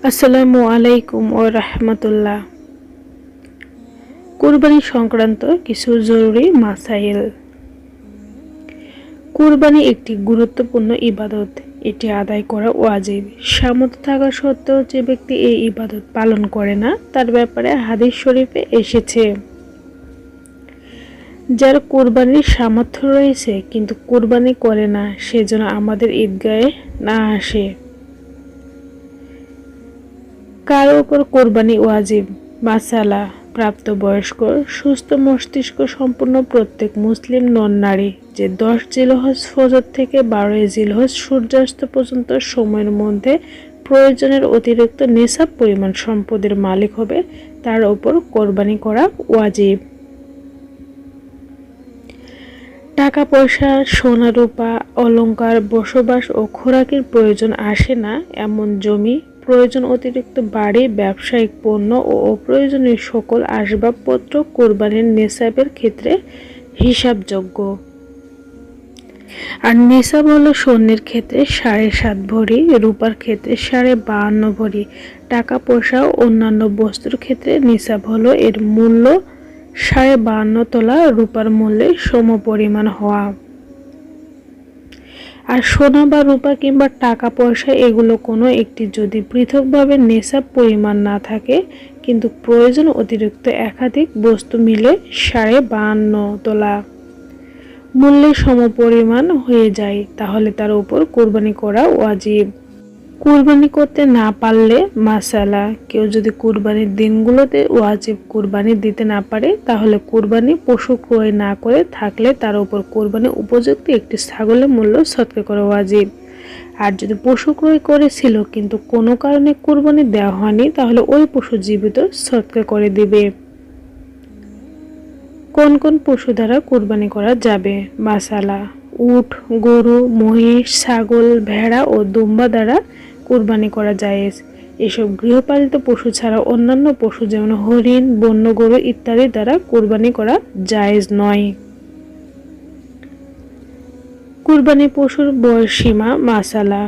আসসালামু আলাইকুম ও রাহমাতুল্লাহ। কুরবানি সংক্রান্ত কিছু জরুরি মাসাইল। কুরবানি একটি গুরুত্বপূর্ণ ইবাদত। এটি আদায় করা ওয়াজিব। সামর্থ্য থাকা সত্ত্বেও যে ব্যক্তি এই ইবাদত পালন করে না, তার ব্যাপারে হাদিস শরীফে এসেছে, যার কুরবানির সামর্থ্য রয়েছে কিন্তু কুরবানি করে না, সে যেন আমাদের ঈদগাহে না আসে। কার উপর কোরবানি ওয়াজিব? মাসালা, প্রাপ্তবয়স্ক সুস্থ মস্তিষ্ক সম্পন্ন প্রত্যেক মুসলিম নন নারী যে 10 জিলহজ ফজর থেকে 12 জিলহজ সূর্যাস্ত পর্যন্ত সময়ের মধ্যে প্রয়োজনের অতিরিক্ত নিসাব পরিমাণ সম্পদের মালিক হবে, তার উপর কোরবানি করা ওয়াজিব। টাকা পয়সা, সোনা রূপা, অলংকার, বসবাস ও খোরাকের প্রয়োজন আসে না এমন জমি, প্রয়োজন অতিরিক্ত বাড়ি, ব্যবসায়িক পণ্য ও অপ্রয়োজনীয় সকল আসবাবপত্র কোরবানির নিসাবের ক্ষেত্রে হিসাবযোগ্য। আর নিসাব হলো স্বর্ণের ক্ষেত্রে 7.5 ভরি, রূপার ক্ষেত্রে 52.5 ভরি, টাকা পয়সা ও অন্যান্য বস্তুর ক্ষেত্রে নিসাব হলো এর মূল্য 52.5 তোলা রূপার মূল্যে সমপরিমাণ হওয়া। আর সোনা বা রূপা কিংবা টাকা পয়সা এগুলো কোনো একটি যদি পৃথকভাবে নিসাব পরিমাণ না থাকে কিন্তু প্রয়োজন অতিরিক্ত একাধিক বস্তু মিলে 52.5 তোলা মূল্যে সমপরিমাণ হয়ে যায়, তাহলে তার উপর কোরবানি করা ওয়াজিব। কুরবানি করতে না পারলে মাসালা, কেউ যদি কুরবানির দিনগুলোতে ওয়াজিব কুরবানি দিতে না পারে, তাহলে কুরবানি পশু ক্রয় না করে থাকলে তার উপর কুরবানি উপযুক্ত একটি ছাগলের মূল্য সদকা করা ওয়াজিব। আর যদি পশু ক্রয় করেছিল কিন্তু কোনো কারণে কুরবানি দেওয়া হয়নি, তাহলে ওই পশু জীবিত সদকা করে দিবে। কোন কোন পশু দ্বারা কুরবানি করা যাবে? মাসালা, উট, গরু, মহিষ, ছাগল, ভেড়া ও দুম্বা দ্বারা কুরবানি করা জায়েজ। এসব গৃহপালিত পশু ছাড়া অন্যান্য পশু যেমন হরিণ, বন্য গরু ইত্যাদি দ্বারা কুরবানি করা জায়েজ নয়। কুরবানি পশুর বয়স সীমা মাসালা,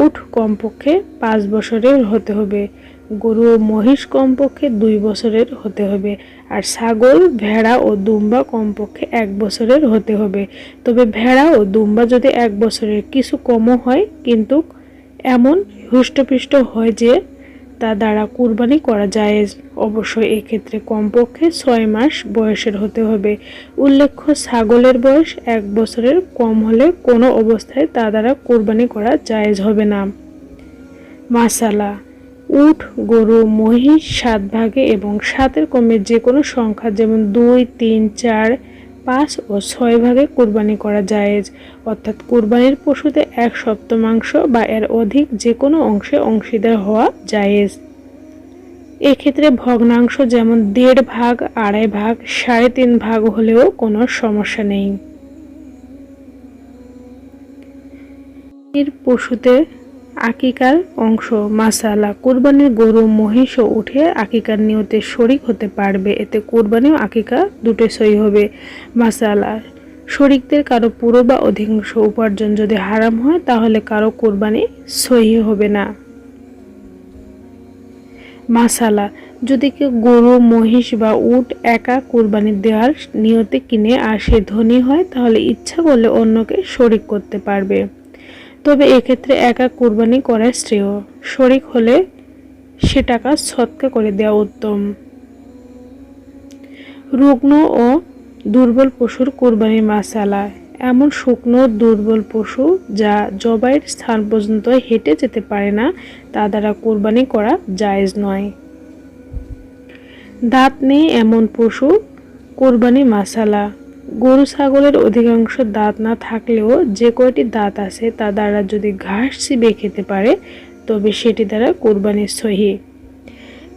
উট কমপক্ষে 5 বছরের হতে হবে, গরু ও মহিষ কমপক্ষে 2 বছরের হতে হবে, আর ছাগল, ভেড়া ও দুম্বা কমপক্ষে 1 বছরের হতে হবে। তবে ভেড়া ও দুম্বা যদি 1 বছরের কিছু কমও হয় কিন্তু এমন হৃষ্টপুষ্ট হয় যে তা দ্বারা কুরবানি করা জায়েজ, অবশ্যই এক্ষেত্রে কমপক্ষে 6 মাস বয়সের হতে হবে। উল্লেখ্য, ছাগলের বয়স 1 বছরের কম হলে কোনো অবস্থায় তা দ্বারা কুরবানি করা জায়েজ হবে না। মাসালা, উট, গরু, মহিষ 7 ভাগে এবং 7-এর কমে যে কোনো সংখ্যা যেমন 2, 3, 4, 5 ও 6 ভাগে কুরবানি করা জায়েজ, অর্থাৎ কুরবানির পশুতে 1/7 বা এর অধিক যে কোনো অংশে অংশীদার হওয়া জায়েজ। এক্ষেত্রে ভগ্নাংশ যেমন 1.5 ভাগ, 2.5 ভাগ, 3.5 ভাগ হলেও কোনো সমস্যা নেই। এর পশুতে আকিকার অংশ মাসালা, কুরবানির গরু, মহিষ ও উঠে আকিকার নিয়তে শরিক হতে পারবে, এতে কুরবানি ও আকিকা দুটোই সহি হবে। মাসালা, শরিকদের কারো পুরো বা অধিকাংশ উপার্জন যদি হারাম হয় তাহলে কারো কুরবানি সহি হবে না। মাসালা, যদি কেউ গরু, মহিষ বা উট একা কুরবানি দেওয়ার নিয়তে কিনে আর সে ধনী হয়, তাহলে ইচ্ছা করলে অন্যকে শরিক করতে পারবে, তবে এক্ষেত্রে একা কুরবানি করা শ্রেয়, শরিক হলে সে টাকা সদকা করে দেওয়া উত্তম। রুগ্ন ও দুর্বল পশুর কুরবানির মাসালা, এমন শুকনো দুর্বল পশু যা জবাইয়ের স্থান পর্যন্ত হেঁটে যেতে পারে না, তা দ্বারা কুরবানি করা জায়েজ নয়। দাঁত নেই এমন পশু কুরবানি মাসালা, গরু ছাগলের অধিকাংশ দাঁত না থাকলেও যে কয়টি দাঁত আছে তা দ্বারা যদি ঘাস চিবিয়ে খেতে পারে তবে সেটি দ্বারা কুরবানি সহি,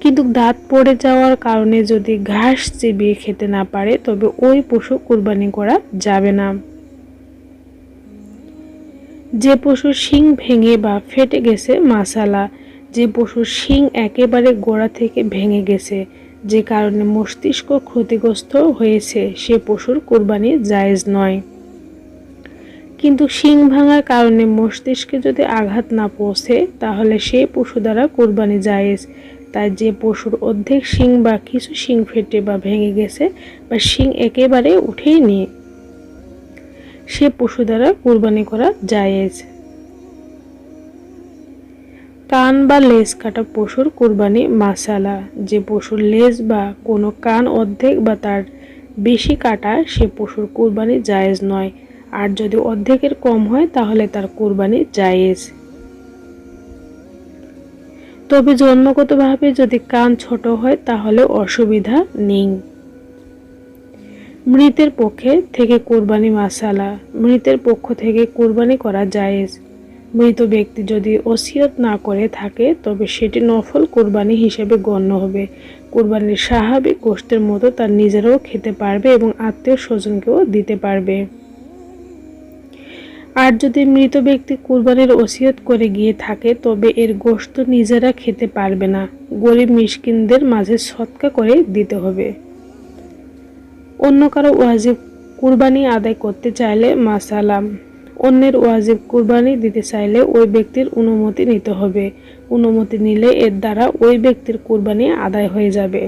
কিন্তু দাঁত পড়ে যাওয়ার কারণে যদি ঘাস চিবিয়ে খেতে না পারে তবে ওই পশু কুরবানি করা যাবে না। যে পশুর শিং ভেঙে বা ফেটে গেছে মাসালা, যে পশুর শিং একেবারে গোড়া থেকে ভেঙে গেছে যে কারণে মস্তিষ্ক ক্ষতিগ্রস্ত হয়েছে সে পশুর কুরবানি জায়েজ নয়। কিন্তু শিং ভাঙার কারণে মস্তিষ্কে যদি আঘাত না পৌঁছে তাহলে সেই পশু দ্বারা কুরবানি জায়েজ। তাই যে পশুর অর্ধেক শিং বা কিছু শিং ফেটে বা ভেঙে গেছে বা শিং একেবারে উঠেই নিয়ে সে পশু দ্বারা কুরবানি করা জায়েজ। কান বা লেজ কাটা পশুর কুরবানি মাসালা। যে পশুর লেজ বা কোনো কান অর্ধেক বা তার বেশি কাটা সে পশুর কুরবানি জায়েজ নয়। আর যদি অর্ধেকের কম হয় তাহলে তার কুরবানি জায়েজ। তবে জন্মগতভাবে যদি কান ছোট হয় তাহলে অসুবিধা নেই। মৃতের পক্ষে থেকে কুরবানি মাসালা। মৃতের পক্ষ থেকে কুরবানি করা জায়েজ। মৃত ব্যক্তি যদি ওসিয়ত না করে থাকে তবে সেটি নফল কুরবানি হিসেবে গণ্য হবে। কুরবানির স্বাভাবিক গোশতের মতো তার নিজেরাও খেতে পারবে এবং আত্মীয় স্বজনকেও দিতে পারবে। আর যদি মৃত ব্যক্তি কুরবানির ওসিয়ত করে গিয়ে থাকে তবে এর গোশত নিজেরা খেতে পারবে না, গরিব মিসকিনদের মাঝে সদকা করে দিতে হবে। অন্য কারো ওয়াজিব কুরবানি আদায় করতে চাইলে মাসালাম। অন্যের ওয়াজিব কুরবানি দিতে চাইলে ওই ব্যক্তির অনুমতি নিতে হবে। অনুমতি নিলে এর দ্বারা ওই ব্যক্তির কুরবানি আদায় হয়ে যাবে,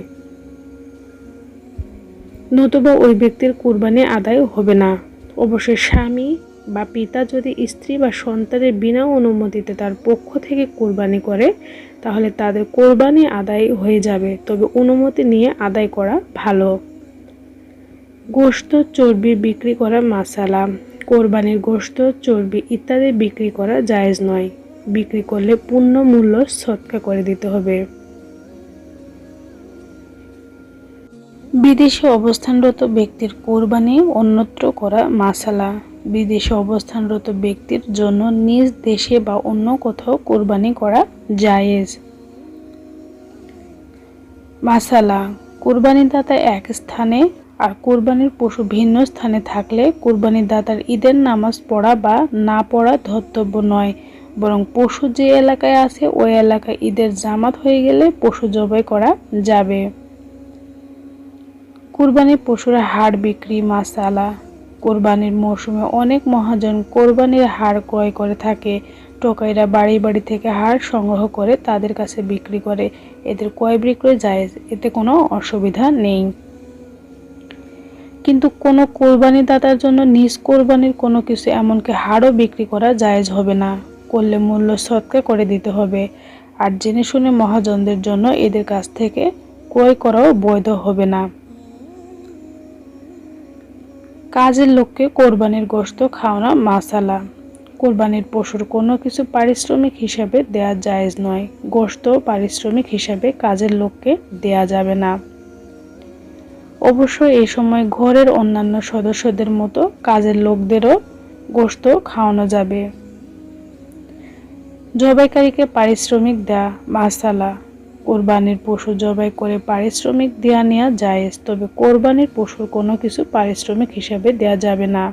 নতুবা ওই ব্যক্তির কুরবানি আদায় হবে না। অবশ্যই স্বামী বা পিতা যদি স্ত্রী বা সন্তানের বিনা অনুমতিতে তার পক্ষ থেকে কুরবানি করে তাহলে তাদের কুরবানি আদায় হয়ে যাবে, তবে অনুমতি নিয়ে আদায় করা ভালো। গোশত, চর্বি বিক্রি করা মাসালা। কোরবানির গোশত, চর্বি ইত্যাদি বিক্রি করা জায়েজ নয়। বিক্রি করলে পূর্ণ মূল্য সদকা করে দিতে হবে। বিদেশে অবস্থানরত ব্যক্তির কোরবানি অন্যত্র করা মাসালা। বিদেশে অবস্থানরত ব্যক্তির জন্য নিজ দেশে বা অন্য কোথাও কোরবানি করা জায়েজ। মাসালা, কোরবানি দাতা এক স্থানে আর কোরবানির পশু ভিন্ন স্থানে থাকলে কোরবানির দাতার ঈদের নামাজ পড়া বা না পড়া ধর্তব্য নয়, বরং পশু যে এলাকায় আছে ওই এলাকায় ঈদের জামাত হয়ে গেলে পশু জবাই করা যাবে। কুরবানির পশুর হাড় বিক্রি মাসালা। কোরবানির মৌসুমে অনেক মহাজন কোরবানির হাড় ক্রয় করে থাকে। টোকাইরা বাড়ি বাড়ি থেকে হাড় সংগ্রহ করে তাদের কাছে বিক্রি করে। এদের ক্রয় বিক্রয় জায়েজ, এতে কোনো অসুবিধা নেই। কিন্তু কোনো কোরবানি দাতার জন্য নিজ কোরবানির কোনো কিছু এমনকি হাড়ও বিক্রি করা জায়েজ হবে না, করলে মূল্য সদকা করে দিতে হবে। আর জেনে শুনে মহাজনদের জন্য এদের কাছ থেকে ক্রয় করাও বৈধ হবে না। কাজের লোককে কোরবানির গোশত খাওয়ানো মাসালা। কোরবানির পশুর কোনো কিছু পারিশ্রমিক হিসাবে দেয়া জায়েজ নয়। গোশত পারিশ্রমিক হিসাবে কাজের লোককে দেয়া যাবে না। অবশ্য এই সময় ঘরের অন্যান্য সদস্যদের মতো কাজের লোকদেরও গোশত খাওয়ানো যাবে। জবাইকারীকে পারিশ্রমিক দেয়া মাসালা। কোরবানির পশু জবাই করে পারিশ্রমিক দেয়া নেওয়া জায়েজ, তবে কোরবানির পশুর কোনো কিছু পারিশ্রমিক হিসাবে দেয়া যাবে না।